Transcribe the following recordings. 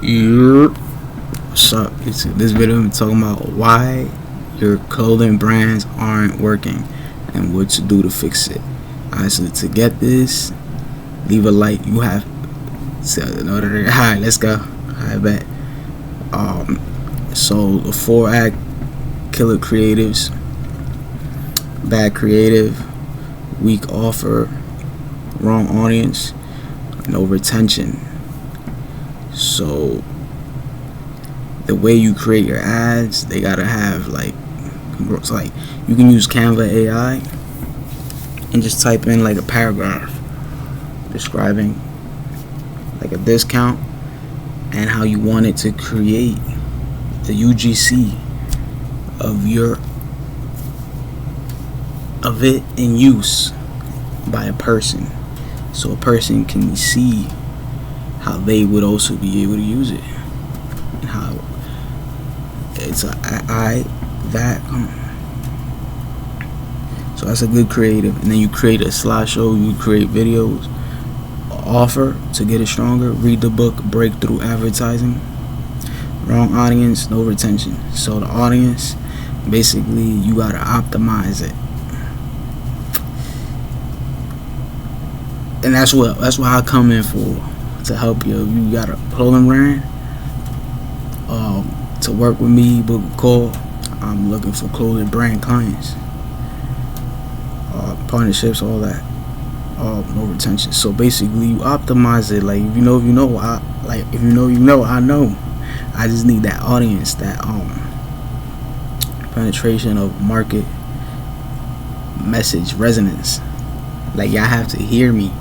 Yep. What's up? This video I'm talking about why your clothing brands aren't working and what to do to fix it. Alright, so to get this, leave a like. You have alright, let's go. I bet. So the 4-act killer creatives: bad creative, weak offer, wrong audience, no retention. So the way you create your ads, they gotta have like you can use Canva AI and just type in like a paragraph describing like a discount and how you want it to create the UGC of it in use by a person, so a person can see how they would also be able to use it and how it's so that's a good creative. And then you create a slideshow, you create videos, offer to get it stronger, read the book Breakthrough Advertising, wrong audience, no retention. So the audience, basically you gotta optimize it, and that's what I come in for, to help you. You got a clothing brand, to work with me, book a call. I'm looking for clothing brand clients, partnerships, all that. No retention. So basically you optimize it. Like if you know, I know. I just need that audience, that penetration of market message resonance. Like y'all have to hear me.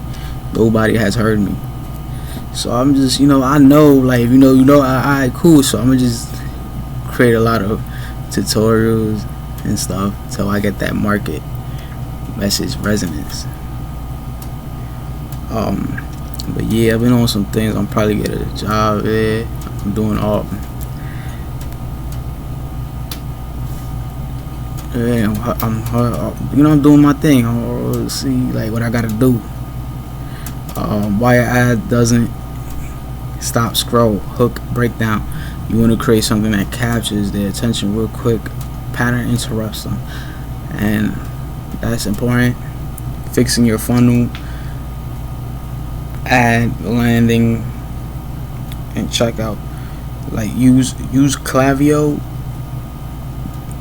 Nobody has heard me. So I'm just, I know, like, alright, cool. So I'm gonna just create a lot of tutorials and stuff till I get that market message resonance. But yeah, I've been on some things. I'm probably getting a job there. I'm doing all. Yeah, I'm doing my thing. I'll see like what I gotta do. Why your ad doesn't stop scroll, hook, breakdown. You want to create something that captures their attention real quick. Pattern interrupts them, and that's important. Fixing your funnel, ad landing, and checkout. Like use Klaviyo.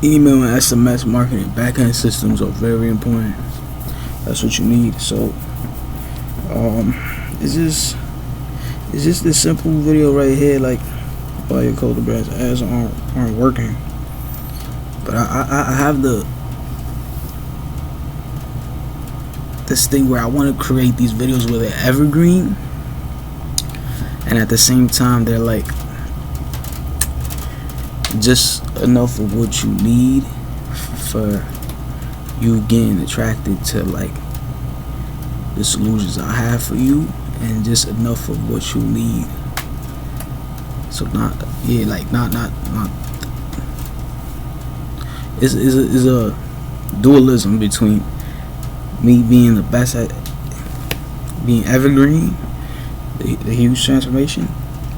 Email and SMS marketing backend systems are very important. That's what you need. So it's just this simple video right here, like why your clothing brands ads aren't working. But I have this thing where I want to create these videos where they're evergreen, and at the same time they're like just enough of what you need for you getting attracted to like the solutions I have for you, and just enough of what you need. So not is a dualism between me being the best at being evergreen, the huge transformation,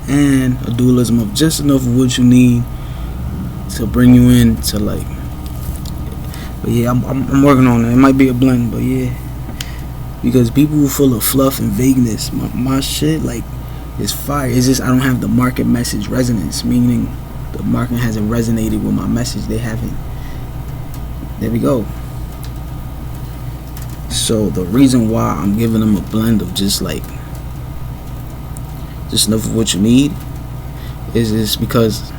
and a dualism of just enough of what you need to bring you in to like. But yeah, I'm working on it. It might be a blend, but yeah, because people are full of fluff and vagueness. My shit like is fire. It's just I don't have the market message resonance, meaning the market hasn't resonated with my message. They haven't. There we go. So the reason why I'm giving them a blend of just enough of what you need is because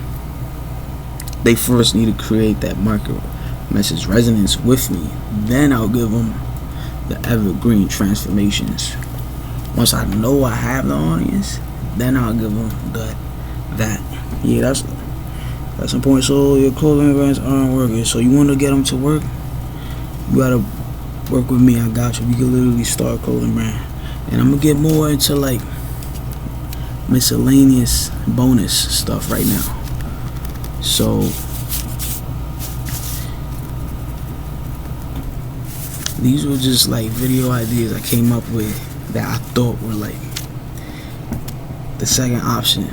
they first need to create that market message resonance with me. Then I'll give them the evergreen transformations. Once I know I have the audience, then I'll give them that. Yeah, that's important. So your clothing brands aren't working. So you want to get them to work, you gotta work with me. I got you. We can literally start a clothing brand, and I'm gonna get more into like miscellaneous bonus stuff right now. So these were just like video ideas I came up with that I thought were like the second option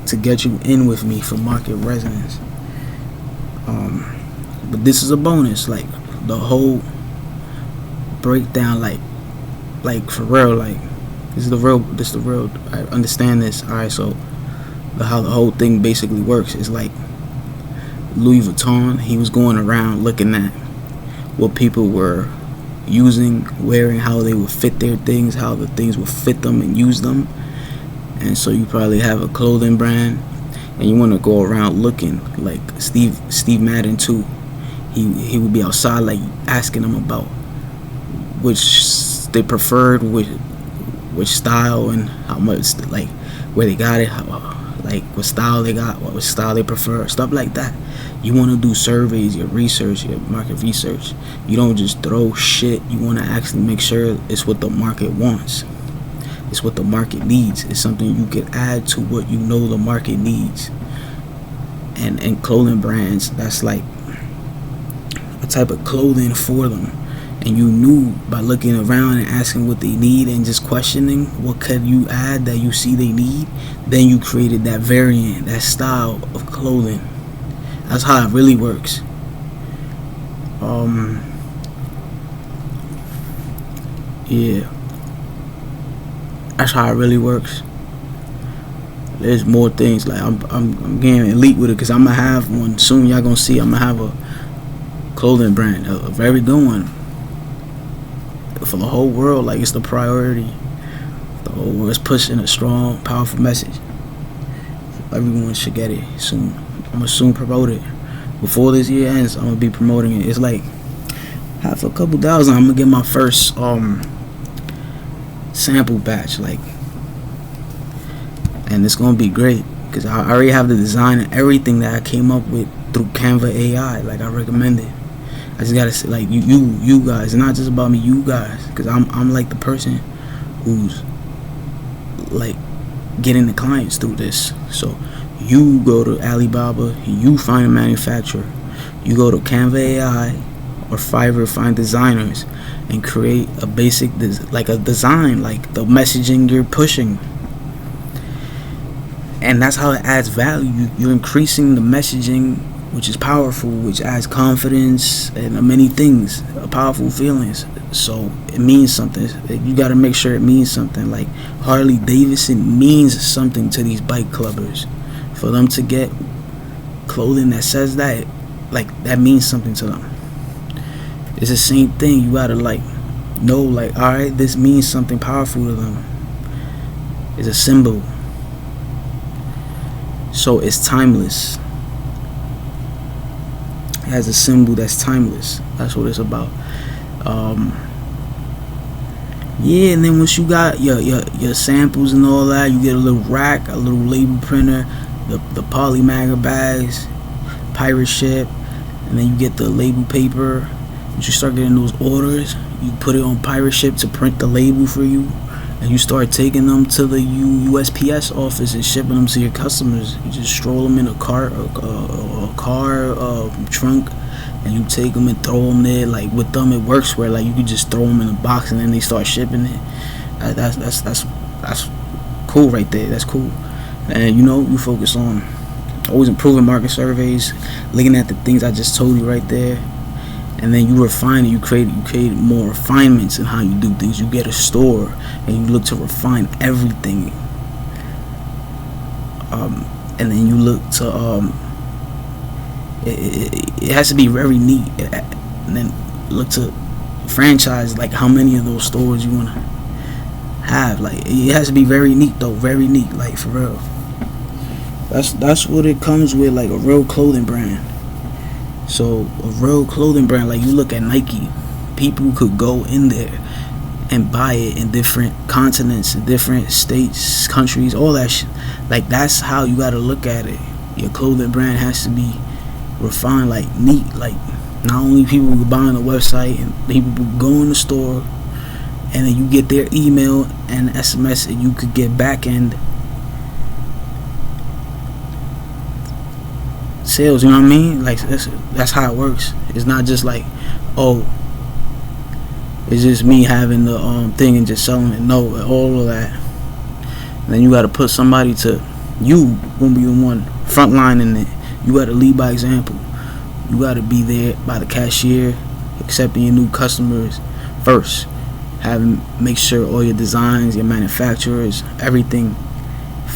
to get you in with me for market resonance. But this is a bonus, like the whole breakdown, like for real, like this is the real. I understand this. All right, so how the whole thing basically works is like Louis Vuitton. He was going around looking at what people were using, wearing, how they would fit their things, how the things would fit them and use them. And so you probably have a clothing brand, and you want to go around looking like Steve Madden too. He would be outside like asking them about which they preferred, which style, and how much, like where they got it, like what style they got, what style they prefer, stuff like that. You want to do surveys, your research, your market research. You don't just throw shit. You want to actually make sure it's what the market wants. It's what the market needs. It's something you can add to what you know the market needs. And clothing brands, that's like a type of clothing for them. And you knew by looking around and asking what they need and just questioning what could you add that you see they need, then you created that variant, that style of clothing. That's how it really works. Yeah, that's how it really works. There's more things, like I'm getting elite with it, because I'm gonna have one soon. Y'all gonna see I'm gonna have a clothing brand, a very good one for the whole world. Like, it's the priority. The whole world's pushing a strong, powerful message. Everyone should get it soon. I'm gonna soon promote it. Before this year ends, I'm gonna be promoting it. It's like half a couple thousand. I'm gonna get my first sample batch, like, and it's gonna be great because I already have the design and everything that I came up with through Canva AI. Like, I recommend it. I just gotta say, like, you guys. It's not just about me, you guys, because I'm like the person who's like getting the clients through this. So you go to Alibaba, you find a manufacturer, you go to Canva AI or Fiverr, find designers and create a basic like a design, like the messaging you're pushing. And that's how it adds value. You're increasing the messaging, which is powerful, which adds confidence and many things, powerful feelings. So it means something. You got to make sure it means something. Like, Harley Davidson means something to these bike clubbers. For them to get clothing that says that, like, that means something to them. It's the same thing. You got to, like, know, like, alright, this means something powerful to them. It's a symbol. So it's timeless. It has a symbol that's timeless. That's what it's about. Yeah, and then once you got your samples and all that, you get a little rack, a little label printer, the polymagger bags, pirate ship, and then you get the label paper. Once you start getting those orders, you put it on pirate ship to print the label for you, and you start taking them to the USPS office and shipping them to your customers. You just stroll them in a car trunk, and you take them and throw them there. Like, with them, it works where, like, you can just throw them in a box and then they start shipping it. That's cool right there. That's cool. And you focus on always improving market surveys, looking at the things I just told you right there, and then you refine it. You create more refinements in how you do things. You get a store and you look to refine everything, and then you look to it has to be very neat, and then look to franchise, like, how many of those stores you want to have. Like, it has to be very neat though, very neat, like, for real. That's what it comes with, like, a real clothing brand. So a real clothing brand, like, you look at Nike, people could go in there and buy it in different continents, in different states, countries, all that shit. Like, that's how you gotta look at it. Your clothing brand has to be refined, like, neat. Like, not only people who buy on the website, and people who go in the store, and then you get their email and SMS, and you could get back end sales. You know what I mean? Like, that's how it works. It's not just like, oh, it's just me having the thing and just selling it. No, all of that. And then you got to put somebody to You gonna be the one frontlining it. You gotta lead by example. You gotta be there by the cashier, accepting your new customers first. Make sure all your designs, your manufacturers, everything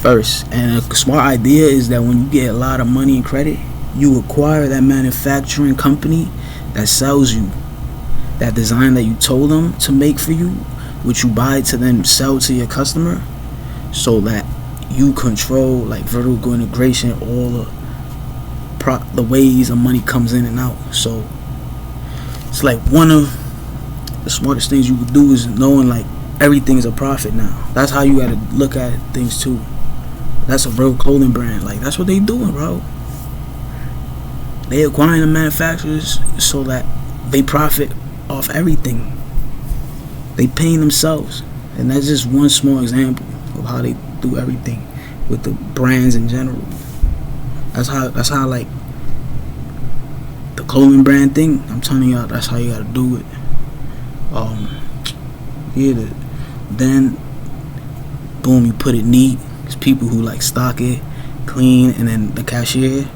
first. And a smart idea is that when you get a lot of money and credit, you acquire that manufacturing company that sells you that design that you told them to make for you, which you buy to then sell to your customer, so that you control like vertical integration, all the ways the money comes in and out. So it's like one of the smartest things you could do is knowing like everything's a profit now. That's how you gotta look at things too. That's a real clothing brand. Like that's what they doing, bro. They acquiring the manufacturers so that they profit off everything. They paying themselves, and that's just one small example of how they do everything with the brands in general. That's how like the clothing brand thing. I'm telling y'all, that's how you gotta do it. Then boom, you put it neat. There's people who like stock it clean, and then the cashier.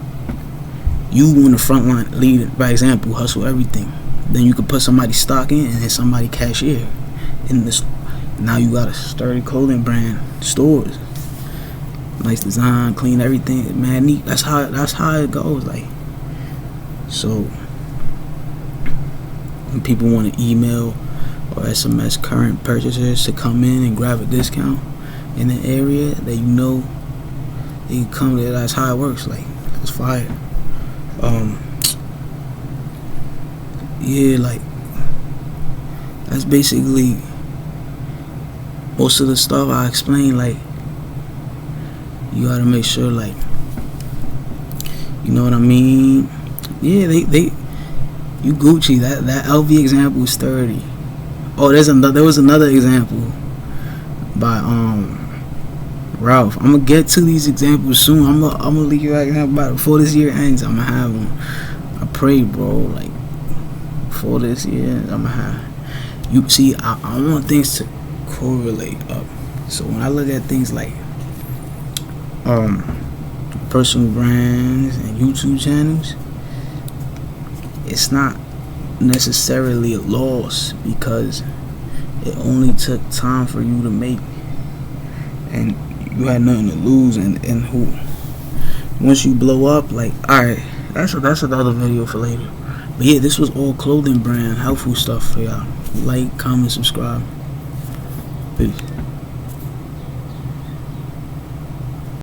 You on the front line, lead by example, hustle everything. Then you could put somebody stock in and then somebody cashier in this. Now you got a sturdy clothing brand, stores, nice design, clean everything, man, neat. That's how it goes. Like, so when people want to email or SMS current purchasers to come in and grab a discount in the area that you know they can come there, that's how it works. Like, it's fire. Yeah, like that's basically most of the stuff I explained. Like, you gotta make sure, like, you know what I mean. Yeah, they you Gucci. That LV example was 30. Oh, there was another example by Ralph. I'm gonna get to these examples soon. I'm gonna leave you that example about before this year ends. I'm gonna have them. I pray, bro. Like, before this year, I'm gonna have you see. I want things to correlate up. So when I look at things like personal brands and YouTube channels, it's not necessarily a loss because it only took time for you to make, and you had nothing to lose. And who, once you blow up, like, alright, that's another video for later. But yeah, this was all clothing brand helpful stuff for y'all. Like, comment, subscribe. Peace.